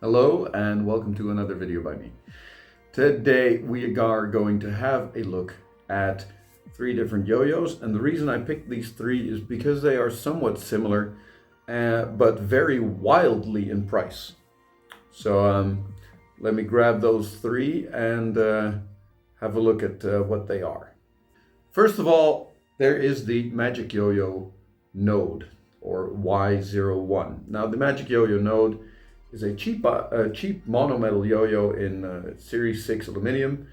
Hello and welcome to another video by me. Today we are going to have a look at three different yo-yos, and the reason I picked these three is because they are somewhat similar but very wildly in price. So let me grab those three and have a look at what they are. First of all, there is the Magic Yo-Yo Node, or Y01. Now the Magic Yo-Yo Node is a cheap monometal yo-yo in Series 6 aluminum,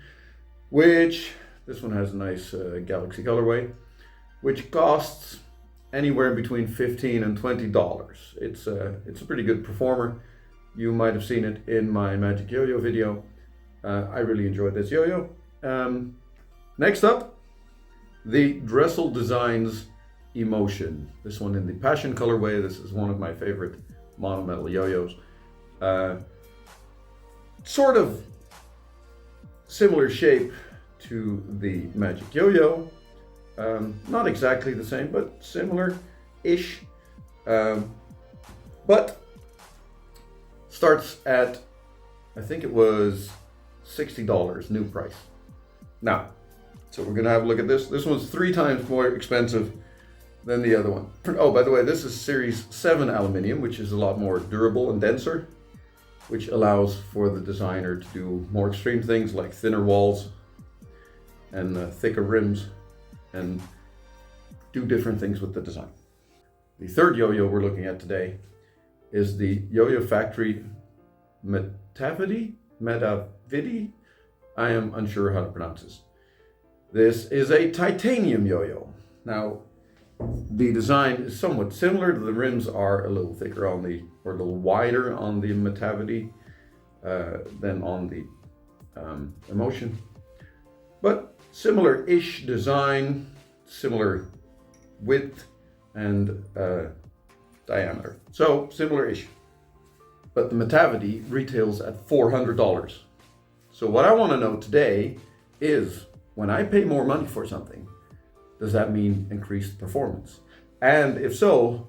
which this one has a nice galaxy colorway, which costs anywhere between $15 and $20. It's a pretty good performer. You might have seen it in my Magic Yo-Yo video. I really enjoyed this yo-yo. Next up, the Dressel Designs Emotion. This one in the Passion colorway. This is one of my favorite monometal yo-yos. Sort of similar shape to the Magic Yo-Yo. Not exactly the same, but similar-ish. But starts at, I think it was $60 new price. Now, so we're gonna have a look at this. This one's 3 times more expensive than the other one. Oh, by the way, this is Series 7 aluminum, which is a lot more durable and denser, which allows for the designer to do more extreme things like thinner walls and thicker rims and do different things with the design. The third yo-yo we're looking at today is the Yo-Yo Factory Metavidi? I am unsure how to pronounce this. This is a titanium yo-yo. Now, the design is somewhat similar. The rims are a little thicker on the, or a little wider on the Metavidi than on the Emotion. But similar-ish design, similar width and diameter. So similar-ish. But the Metavidi retails at $400. So what I want to know today is, when I pay more money for something, does that mean increased performance? And if so,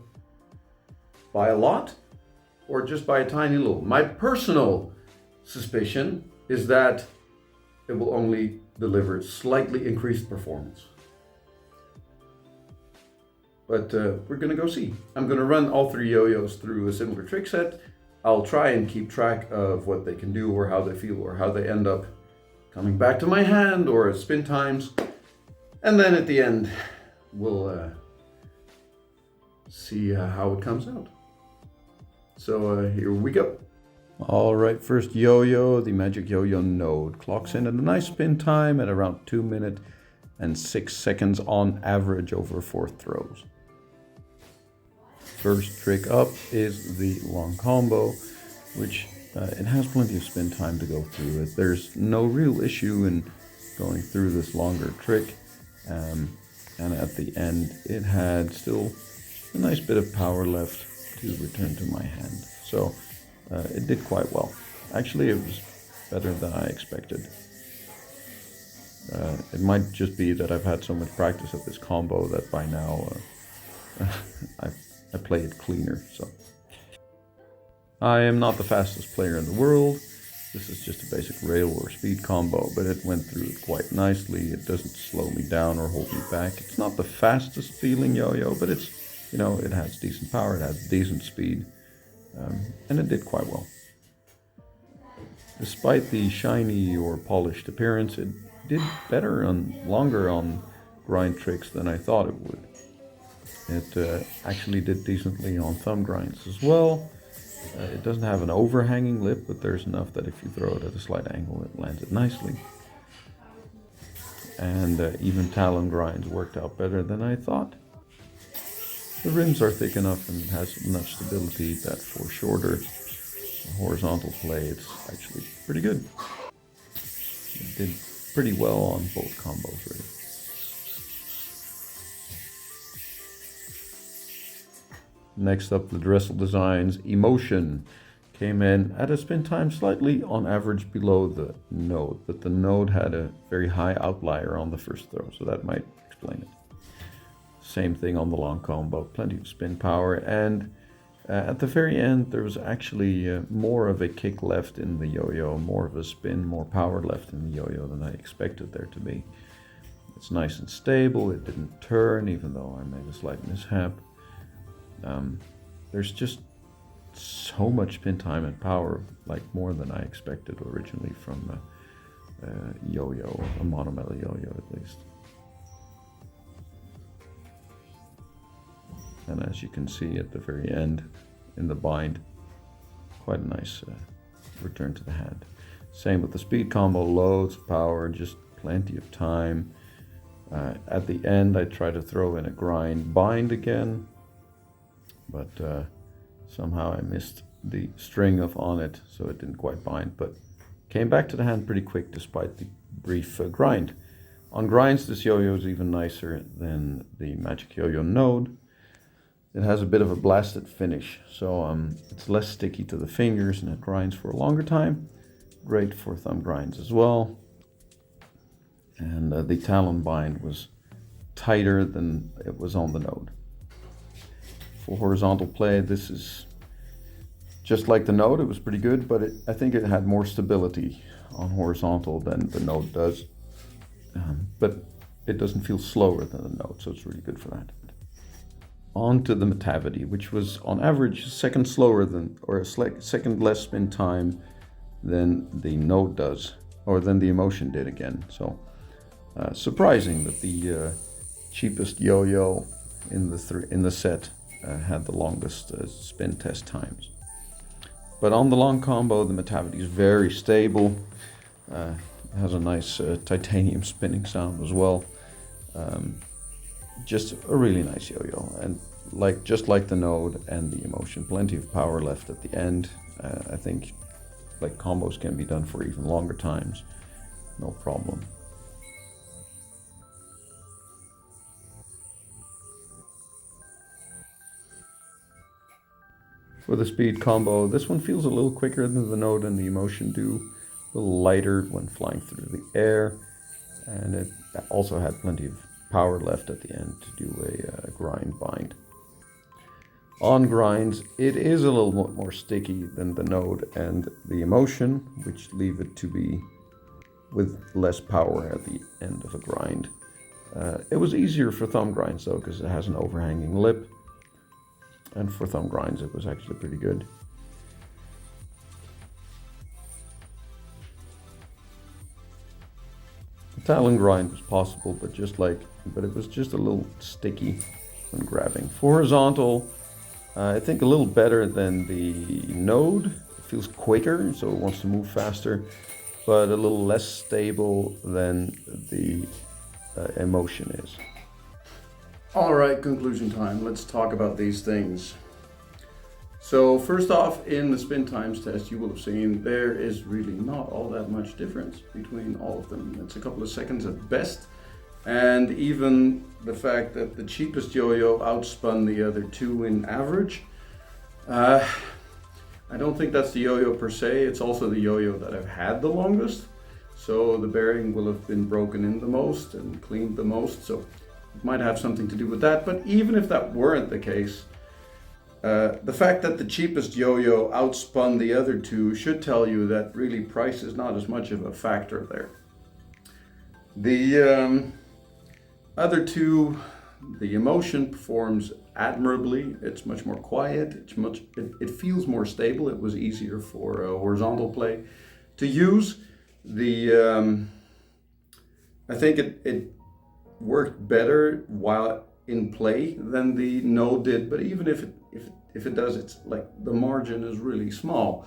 by a lot or just by a tiny little? My personal suspicion is that it will only deliver slightly increased performance. But we're gonna go see. I'm gonna run all three yo-yos through a similar trick set. I'll try and keep track of what they can do or how they feel or how they end up coming back to my hand or spin times. And then at the end, we'll see how it comes out. So here we go. All right, first yo-yo, the Magic Yo-Yo Node. Clocks in at a nice spin time at around 2 minutes and 6 seconds on average over 4 throws. First trick up is the long combo, which it has plenty of spin time to go through it. There's no real issue in going through this longer trick. And at the end, it had still a nice bit of power left to return to my hand. So it did quite well. Actually, it was better than I expected. It might just be that I've had so much practice at this combo that by now I play it cleaner. So I am not the fastest player in the world. This is just a basic rail or speed combo, but it went through it quite nicely. It doesn't slow me down or hold me back. It's not the fastest feeling yo-yo, but it's, you know, it has decent power, it has decent speed, and it did quite well. Despite the shiny or polished appearance, it did better on longer on grind tricks than I thought it would. It actually did decently on thumb grinds as well. It doesn't have an overhanging lip, but there's enough that if you throw it at a slight angle, it lands it nicely. And even talon grinds worked out better than I thought. The rims are thick enough and it has enough stability that for shorter horizontal play, it's actually pretty good. It did pretty well on both combos, really. Next up, the Dressel Designs Emotion came in at a spin time slightly on average below the Node, but the Node had a very high outlier on the first throw, so that might explain it. Same thing on the long combo, plenty of spin power and At the very end, there was actually more of a kick left in the yo-yo, more of a spin, more power left in the yo-yo than I expected there to be. It's nice and stable, it didn't turn even though I made a slight mishap. There's just so much spin time and power, like more than I expected originally from a yo-yo, a monometal yo-yo at least. And as you can see at the very end in the bind, quite a nice return to the hand. Same with the speed combo, loads of power, just plenty of time. At the end I tried to throw in a grind bind again, but somehow I missed the string on it, so it didn't quite bind, but came back to the hand pretty quick despite the brief grind. On grinds, this yo-yo is even nicer than the Magic Yo-Yo Node. It has a bit of a blasted finish, so it's less sticky to the fingers and it grinds for a longer time. Great for thumb grinds as well. And the talon bind was tighter than it was on the Node. For horizontal play, this is just like the Node. It was pretty good, but I think it had more stability on horizontal than the Node does. But it doesn't feel slower than the Node, so it's really good for that. On to the Matavity, which was on average a second slower than, or a second less spin time than the Node does, or than the Emotion did again. So surprising that the cheapest yo-yo in the set had the longest spin test times. But on the long combo, the Matavity is very stable. Has a nice titanium spinning sound as well. Just a really nice yo-yo, and just like the Node and the Emotion, plenty of power left at the end. I think like combos can be done for even longer times, no problem. For the speed combo, this one feels a little quicker than the Node and the Emotion do, a little lighter when flying through the air, and it also had plenty of power left at the end to do a grind bind. On grinds, it is a little more sticky than the Node and the Emotion, which leave it to be with less power at the end of a grind. It was easier for thumb grinds though, because it has an overhanging lip, and for thumb grinds it was actually pretty good. Talon grind was possible, but it was just a little sticky when grabbing. For horizontal, I think a little better than the Node. It feels quicker, so it wants to move faster, but a little less stable than the Emotion is. All right, conclusion time. Let's talk about these things. So first off, in the spin times test, you will have seen there is really not all that much difference between all of them. It's a couple of seconds at best. And even the fact that the cheapest yo-yo outspun the other two in average, I don't think that's the yo-yo per se. It's also the yo-yo that I've had the longest. So the bearing will have been broken in the most and cleaned the most. So it might have something to do with that. But even if that weren't the case, the fact that the cheapest yo-yo outspun the other two should tell you that really price is not as much of a factor there. The other two, the Emotion performs admirably. It's much more quiet. It feels more stable. It was easier for horizontal play to use. I think it worked better while in play than the Node did, but even if it does, it's like the margin is really small.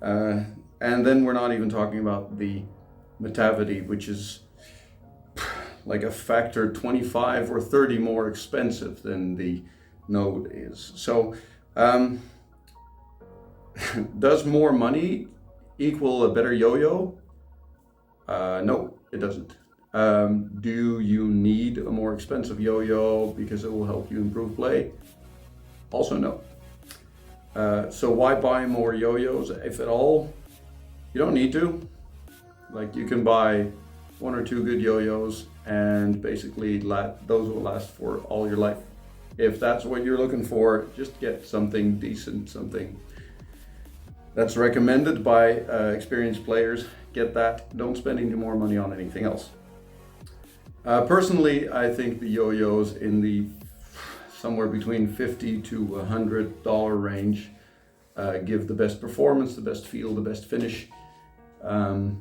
And then we're not even talking about the Matavity, which is like a factor 25 or 30 more expensive than the Node is. So does more money equal a better yo-yo? No, it doesn't. Do you need a more expensive yo-yo because it will help you improve play? Also no. So why buy more yo-yos, if at all? You don't need to. Like, you can buy one or two good yo-yos and basically those will last for all your life. if that's what you're looking for, just get something decent, something that's recommended by experienced players. Get that. Don't spend any more money on anything else. Personally, I think the yo-yos in the somewhere between $50 to $100 range give the best performance, the best feel, the best finish. But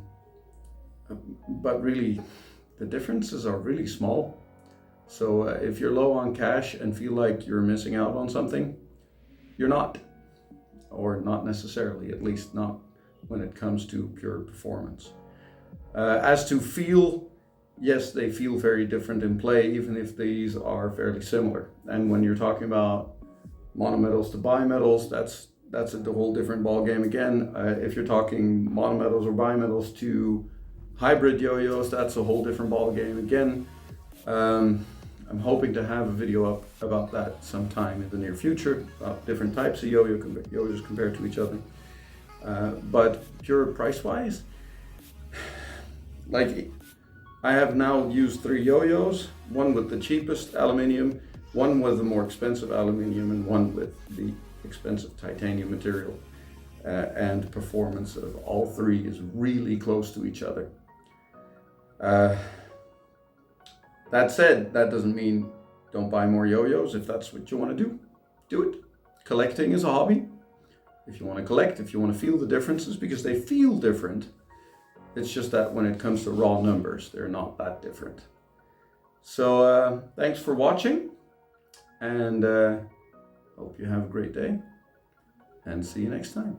really, the differences are really small. So if you're low on cash and feel like you're missing out on something, you're not. Or not necessarily, at least not when it comes to pure performance. As to feel, yes, they feel very different in play, even if these are fairly similar. And when you're talking about monometals to bimetals, that's a whole different ball game again. If you're talking monometals or bimetals to hybrid yo-yos, that's a whole different ball game again. I'm hoping to have a video up about that sometime in the near future, about different types of yo-yos compared to each other. But pure price-wise, like I have now used 3 yo-yos, one with the cheapest aluminium, one with the more expensive aluminium, and one with the expensive titanium material. And performance of all 3 is really close to each other. That said, that doesn't mean don't buy more yo-yos. If that's what you want to do, do it. Collecting is a hobby. If you want to collect, if you want to feel the differences, because they feel different, it's just that when it comes to raw numbers, they're not that different. So thanks for watching, and hope you have a great day, and see you next time.